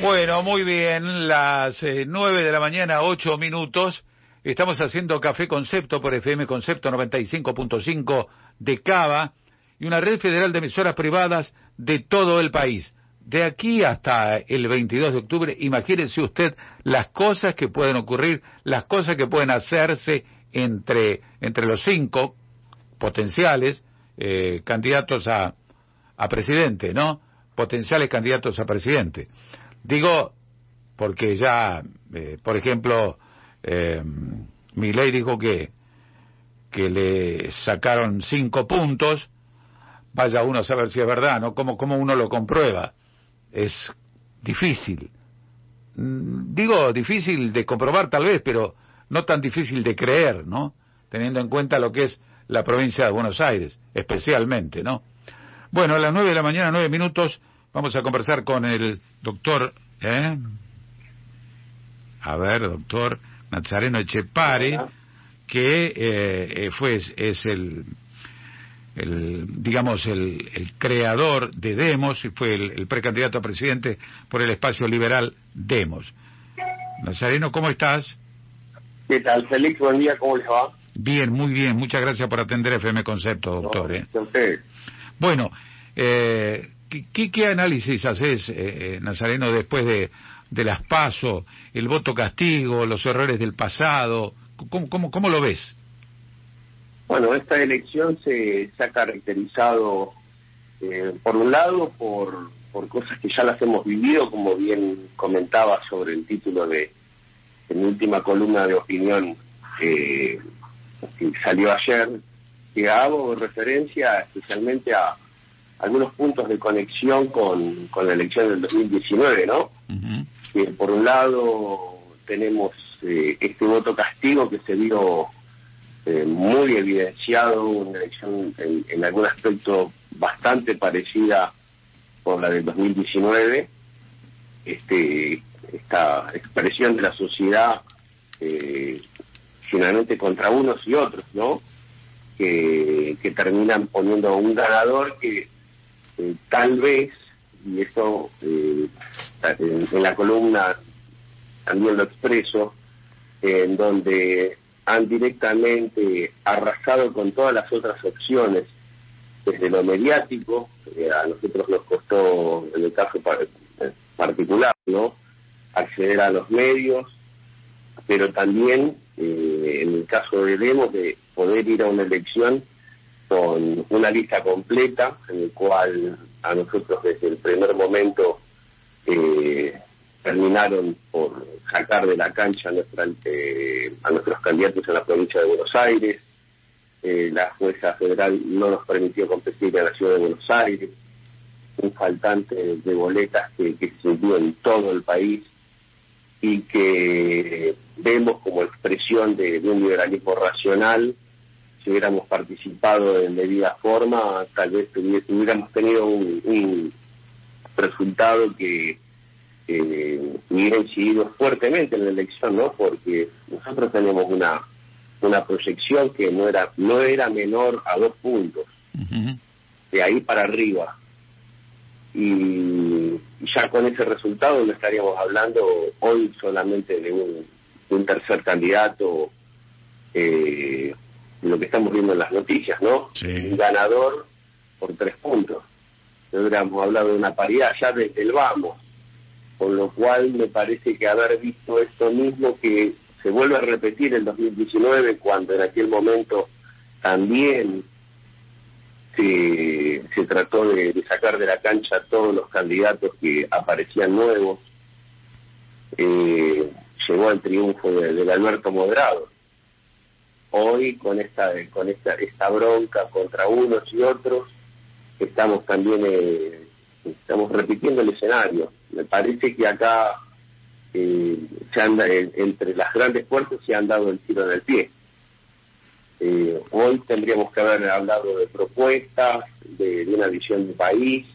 Bueno, muy bien, las 9 de la mañana, 8 minutos. Estamos haciendo Café Concepto por FM Concepto 95.5 de Cava y una red federal de emisoras privadas de todo el país. De aquí hasta el 22 de octubre, imagínense usted las cosas que pueden ocurrir, las cosas que pueden hacerse entre los 5 potenciales candidatos a presidente, ¿no? Potenciales candidatos a presidente. Digo, porque ya, por ejemplo, Milei dijo que le sacaron 5 puntos, vaya uno a saber si es verdad, ¿no? ¿Cómo uno lo comprueba? Es difícil. Digo, difícil de comprobar tal vez, pero no tan difícil de creer, ¿no? Teniendo en cuenta lo que es la provincia de Buenos Aires, especialmente, ¿no? Bueno, a las 9 de la mañana, 9 minutos, vamos a conversar con el doctor, doctor Nazareno Echepare, que es el creador de Demos y fue el precandidato a presidente por el espacio liberal Demos. Nazareno, ¿cómo estás? ¿Qué tal, Félix? Buen día, ¿cómo les va? Bien, muy bien, muchas gracias por atender FM Concepto, doctor. Bueno, ¿qué análisis haces, Nazareno, después de las PASO, el voto castigo, los errores del pasado? ¿Cómo lo ves? Bueno, esta elección se ha caracterizado, por un lado, por cosas que ya las hemos vivido, como bien comentaba sobre el título de mi última columna de opinión que salió ayer, que hago referencia especialmente a algunos puntos de conexión con la elección del 2019, ¿no? Uh-huh. Que por un lado tenemos este voto castigo que se vio muy evidenciado, una elección en algún aspecto bastante parecida con la del 2019, esta expresión de la sociedad finalmente contra unos y otros, ¿no? Que terminan poniendo un ganador que tal vez, y esto en la columna también lo expreso, en donde han directamente arrasado con todas las otras opciones, desde lo mediático, a nosotros nos costó, en el caso particular, ¿no?, acceder a los medios, pero también en el caso de Demos, de poder ir a una elección con una lista completa, en el cual a nosotros desde el primer momento terminaron por sacar de la cancha a nuestros candidatos en la provincia de Buenos Aires. La jueza federal no nos permitió competir en la ciudad de Buenos Aires, un faltante de boletas que se dio en todo el país y que vemos como expresión de un liberalismo racional. Si hubiéramos participado en debida forma, tal vez hubiéramos tenido un resultado que hubiera incidido fuertemente en la elección, ¿no? Porque nosotros tenemos una proyección que no era menor a 2 puntos, uh-huh, de ahí para arriba. Y ya con ese resultado no estaríamos hablando hoy solamente de un tercer candidato, lo que estamos viendo en las noticias, ¿no? Sí. Un ganador por 3 puntos. Hubiéramos hablado de una paridad ya desde el vamos, con lo cual me parece que haber visto esto mismo que se vuelve a repetir en 2019, cuando en aquel momento también se trató de sacar de la cancha a todos los candidatos que aparecían nuevos, llegó al triunfo del Alberto Moderado. Hoy con esta bronca contra unos y otros estamos también estamos repitiendo el escenario. Me parece que acá entre las grandes fuerzas se han dado el tiro en el pie. Hoy tendríamos que haber hablado de propuestas, de una visión de país,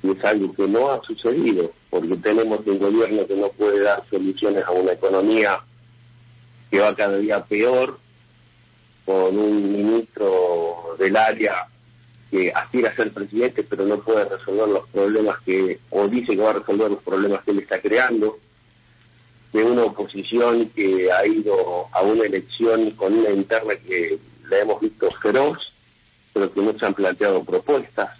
y es algo que no ha sucedido, porque tenemos un gobierno que no puede dar soluciones a una economía que va cada día peor, con un ministro del área que aspira a ser presidente pero no puede resolver los problemas o dice que va a resolver los problemas que él está creando, de una oposición que ha ido a una elección con una interna que la hemos visto feroz, pero que no se han planteado propuestas.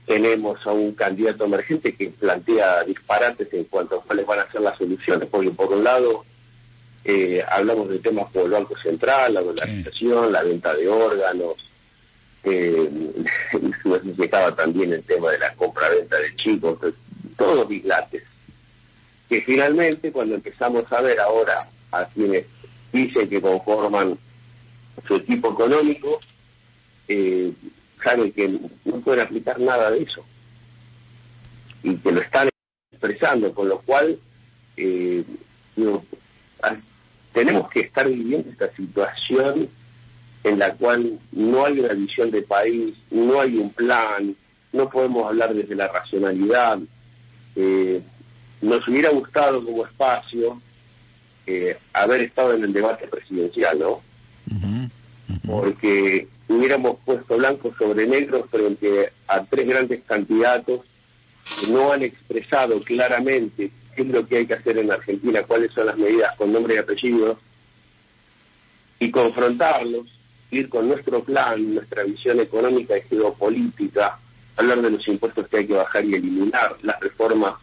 Tenemos a un candidato emergente que plantea disparates en cuanto a cuáles van a ser las soluciones, porque por un lado hablamos de temas como el Banco Central, la dolarización, la venta de órganos, nos llegaba también el tema de la compra-venta de chicos, todos dislates, que finalmente cuando empezamos a ver ahora a quienes dicen que conforman su equipo económico, saben que no pueden aplicar nada de eso y que lo están expresando, con lo cual tenemos que estar viviendo esta situación en la cual no hay una visión de país, no hay un plan, no podemos hablar desde la racionalidad. Nos hubiera gustado como espacio haber estado en el debate presidencial, ¿no? Porque hubiéramos puesto blanco sobre negro frente a tres grandes candidatos que no han expresado claramente qué es lo que hay que hacer en Argentina, cuáles son las medidas con nombre y apellido, y confrontarlos, ir con nuestro plan, nuestra visión económica y geopolítica, hablar de los impuestos que hay que bajar y eliminar, las reformas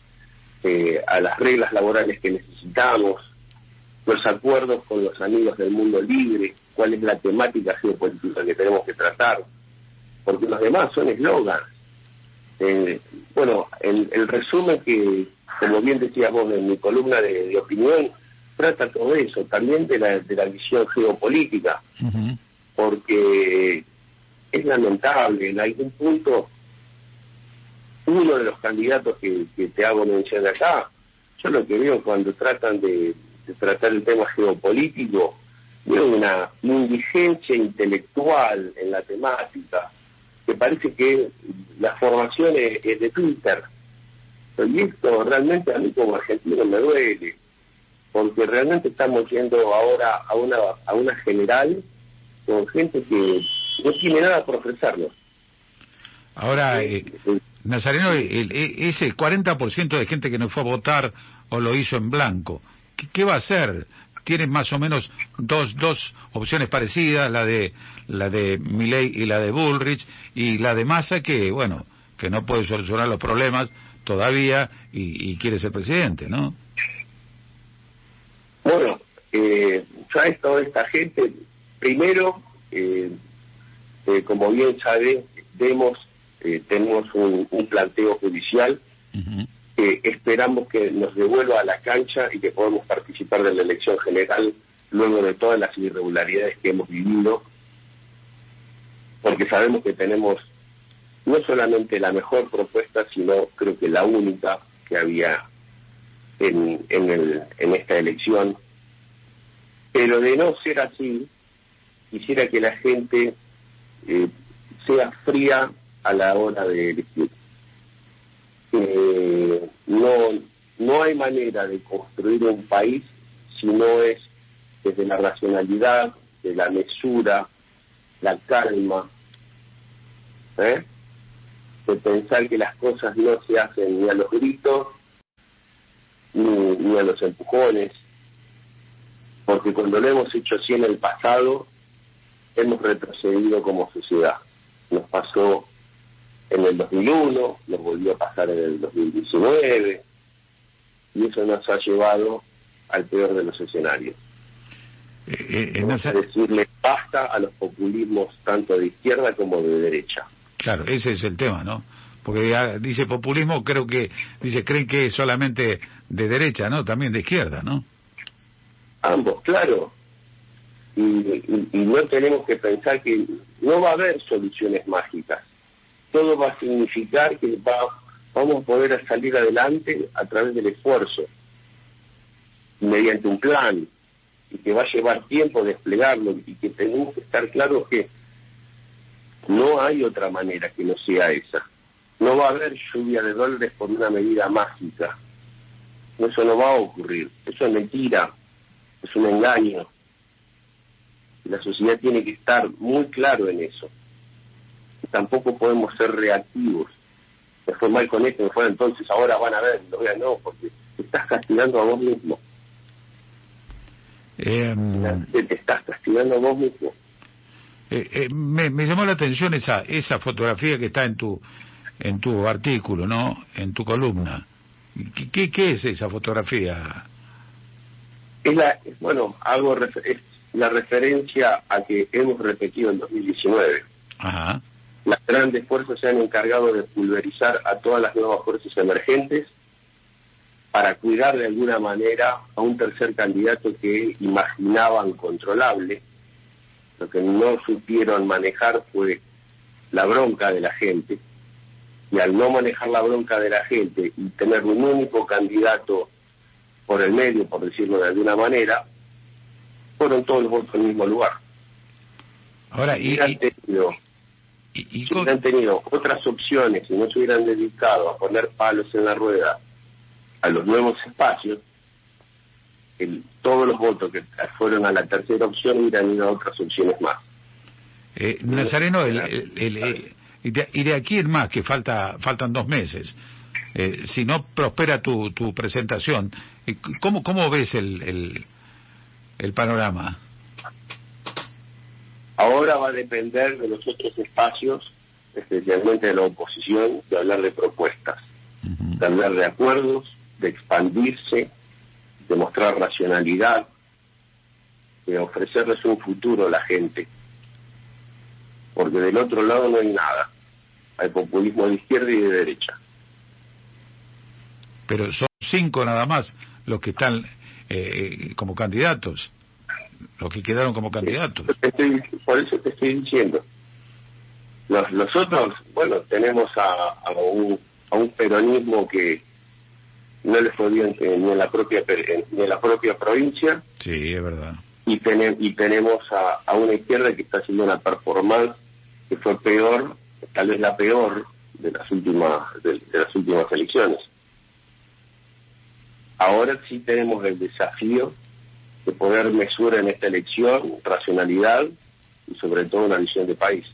a las reglas laborales que necesitamos, los acuerdos con los amigos del mundo libre, cuál es la temática geopolítica que tenemos que tratar, porque los demás son eslogans. Bueno, el resumen que, como bien decías vos en mi columna de opinión, trata todo eso, también de la visión geopolítica, porque es lamentable, en algún punto, uno de los candidatos que te hago mención acá, yo lo que veo cuando tratan de tratar el tema geopolítico, veo una indigencia intelectual en la temática, que parece que la formación es de Twitter. Y esto realmente a mí como argentino me duele, porque realmente estamos yendo ahora a una general con gente que no tiene nada por ofrecernos. Ahora, Nazareno, ese 40% de gente que no fue a votar o lo hizo en blanco, ¿qué va a hacer? Tiene más o menos dos opciones parecidas, la de Milei y la de Bullrich, y la de Massa que, bueno, que no puede solucionar los problemas todavía y quiere ser presidente, ¿no? Bueno, ya toda esta gente, primero, como bien sabemos, tenemos un planteo judicial que esperamos que nos devuelva a la cancha y que podamos participar de la elección general luego de todas las irregularidades que hemos vivido, porque sabemos que tenemos no solamente la mejor propuesta, sino creo que la única que había en esta elección. Pero de no ser así, quisiera que la gente sea fría a la hora de elegir. No hay manera de construir un país si no es desde la racionalidad, de la mesura, la calma, de pensar que las cosas no se hacen ni a los gritos ni a los empujones, porque cuando lo hemos hecho así en el pasado hemos retrocedido como sociedad. Nos pasó en el 2001, nos volvió a pasar en el 2019, y eso nos ha llevado al peor de los escenarios. Decirle basta a los populismos tanto de izquierda como de derecha. Claro, ese es el tema, ¿no? Porque ya dice populismo, creen que es solamente de derecha, ¿no? También de izquierda, ¿no? Ambos, claro. Y no tenemos que pensar que no va a haber soluciones mágicas. Todo va a significar que vamos a poder salir adelante a través del esfuerzo, mediante un plan, y que va a llevar tiempo desplegarlo, y que tenemos que estar claros que no hay otra manera que no sea esa. No va a haber lluvia de dólares por una medida mágica. Eso no va a ocurrir. Eso es mentira, es un engaño. La sociedad tiene que estar muy claro en eso. tampoco podemos ser reactivos. Me fue mal con esto, me fue entonces, ahora van a ver, no, porque te estás castigando a vos mismo. Te estás castigando a vos mismo. Me llamó la atención esa fotografía que está en tu artículo, ¿no? En tu columna. ¿Qué es esa fotografía? Es la referencia a que hemos repetido en 2019. Ajá. Las grandes fuerzas se han encargado de pulverizar a todas las nuevas fuerzas emergentes para cuidar de alguna manera a un tercer candidato que imaginaban controlable. Lo que no supieron manejar fue la bronca de la gente, y al no manejar la bronca de la gente y tener un único candidato por el medio, por decirlo de alguna manera, fueron todos los votos en el mismo lugar. Ahora, si hubieran tenido otras opciones y no se hubieran dedicado a poner palos en la rueda a los nuevos espacios, todos los votos que fueron a la tercera opción hubieran ido a otras opciones más. Nazareno, y de aquí en más, que faltan 2 meses, si no prospera tu presentación, ¿cómo ves el panorama? Ahora va a depender de los otros espacios, especialmente de la oposición, de hablar de propuestas, de hablar de acuerdos, de expandirse, de mostrar racionalidad, de ofrecerles un futuro a la gente. Porque del otro lado no hay nada. Hay populismo de izquierda y de derecha. Pero son 5 nada más los que están como candidatos, los que quedaron como candidatos. Por eso te estoy diciendo. Los otros, bueno, tenemos a un peronismo que no le fue bien ni en la propia provincia. Sí, es verdad. Y tenemos a una izquierda que está haciendo una performance que fue peor, tal vez la peor de las últimas elecciones. Ahora sí tenemos el desafío de poder mesurar en esta elección racionalidad y sobre todo una visión de país.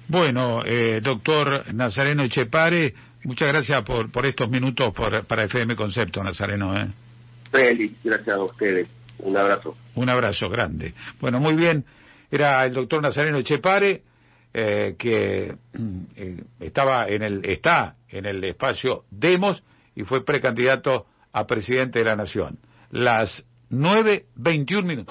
Bueno, doctor Nazareno Echepare, muchas gracias por estos minutos para FM Concepto, Nazareno. Félix, gracias a ustedes. Un abrazo. Un abrazo grande. Bueno, muy bien. Era el doctor Nazareno Echepare, que está en el espacio Demos y fue precandidato a presidente de la Nación. Las 9:21.